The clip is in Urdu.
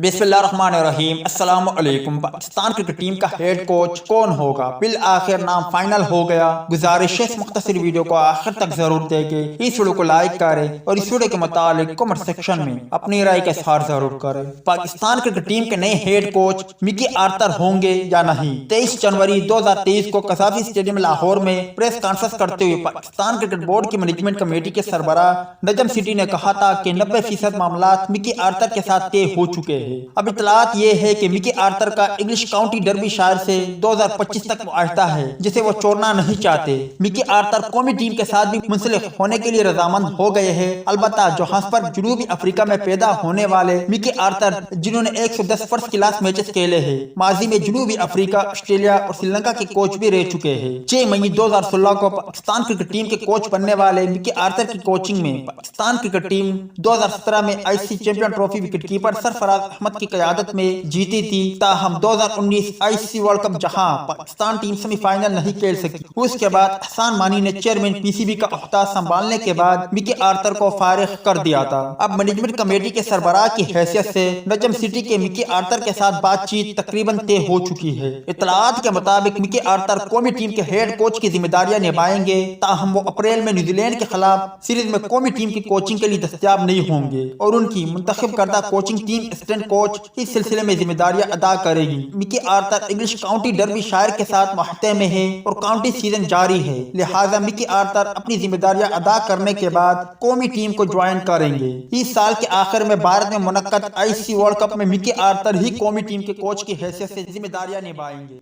بسم اللہ الرحمن الرحیم۔ السلام علیکم۔ پاکستان کرکٹ ٹیم کا ہیڈ کوچ کون ہوگا؟ بالآخر نام فائنل ہو گیا۔ گزارش ہے اس مختصر ویڈیو کو آخر تک ضرور دیکھیں، اس ویڈیو کو لائک کریں اور اس ویڈیو کے متعلق کمنٹ سیکشن میں اپنی رائے کا اظہار ضرور کریں۔ پاکستان کرکٹ ٹیم کے نئے ہیڈ کوچ مکی آرتر ہوں گے یا نہیں؟ 23 جنوری 2023 کو قذافی اسٹیڈیم لاہور میں پریس کانفرنس کرتے ہوئے پاکستان کرکٹ بورڈ کی مینجمنٹ کمیٹی کے سربراہ نجم سیٹھی نے کہا تھا کہ 90% معاملات مکی آرتر کے ساتھ طے ہو چکے ہیں۔ اب اطلاعات یہ ہے کہ مکی آرتر کا انگلش کاؤنٹی ڈربی شائر سے 2025 تک معاہدہ ہے جسے وہ چھوڑنا نہیں چاہتے۔ مکی آرتر قومی ٹیم کے ساتھ بھی منسلک ہونے کے لیے رضامند ہو گئے ہیں۔ البتہ جوہانسبرگ جنوبی افریقہ میں پیدا ہونے والے مکی آرتر جنہوں نے 110 فرسٹ کلاس میچز کھیلے ہیں، ماضی میں جنوبی افریقہ، آسٹریلیا اور سری لنکا کے کوچ بھی رہ چکے ہیں۔ 6 مئی 2016 کو پاکستان کرکٹ ٹیم کے کوچ بننے والے مکی آرتر کی کوچنگ میں پاکستان کرکٹ ٹیم 2017 میں آئی سی چیمپئن ٹرافی وکٹ کیپر سرفراز احمد کی قیادت میں جیتی تھی۔ تاہم 2019 آئی سی ورلڈ کپ جہاں پاکستان ٹیم سیمی فائنل نہیں کھیل سکی، اس کے بعد احسان مانی نے چیئرمین پی سی بی کا عہدہ سنبھالنے کے بعد مکی آرتر کو فارغ کر دیا تھا۔ اب مینجمنٹ کمیٹی کے سربراہ کی حیثیت سے نجم سیٹھی کے مکی آرتر کے ساتھ بات چیت تقریباً طے ہو چکی ہے۔ اطلاعات کے مطابق مکی آرتر قومی ٹیم کے ہیڈ کوچ کی ذمہ داریاں نبھائیں گے، تاہم وہ اپریل میں نیوزی لینڈ کے خلاف سیریز میں قومی ٹیم کی کوچنگ کے لیے دستیاب نہیں ہوں گے اور ان کی منتخب کردہ کوچنگ ٹیم اسسٹنٹ کوچ اس سلسلے میں ذمہ داریاں ادا کرے گی۔ مکی آرتر انگلش کاؤنٹی ڈربی شائر کے ساتھ معاہدے میں ہے اور کاؤنٹی سیزن جاری ہے، لہٰذا مکی آرتر اپنی ذمہ داریاں ادا کرنے کے بعد قومی ٹیم کو جوائن کریں گے۔ اس سال کے آخر میں بھارت میں منعقد آئی سی ورلڈ کپ میں مکی آرتر ہی قومی ٹیم کے کوچ کی حیثیت سے ذمہ داریاں نبھائیں گے۔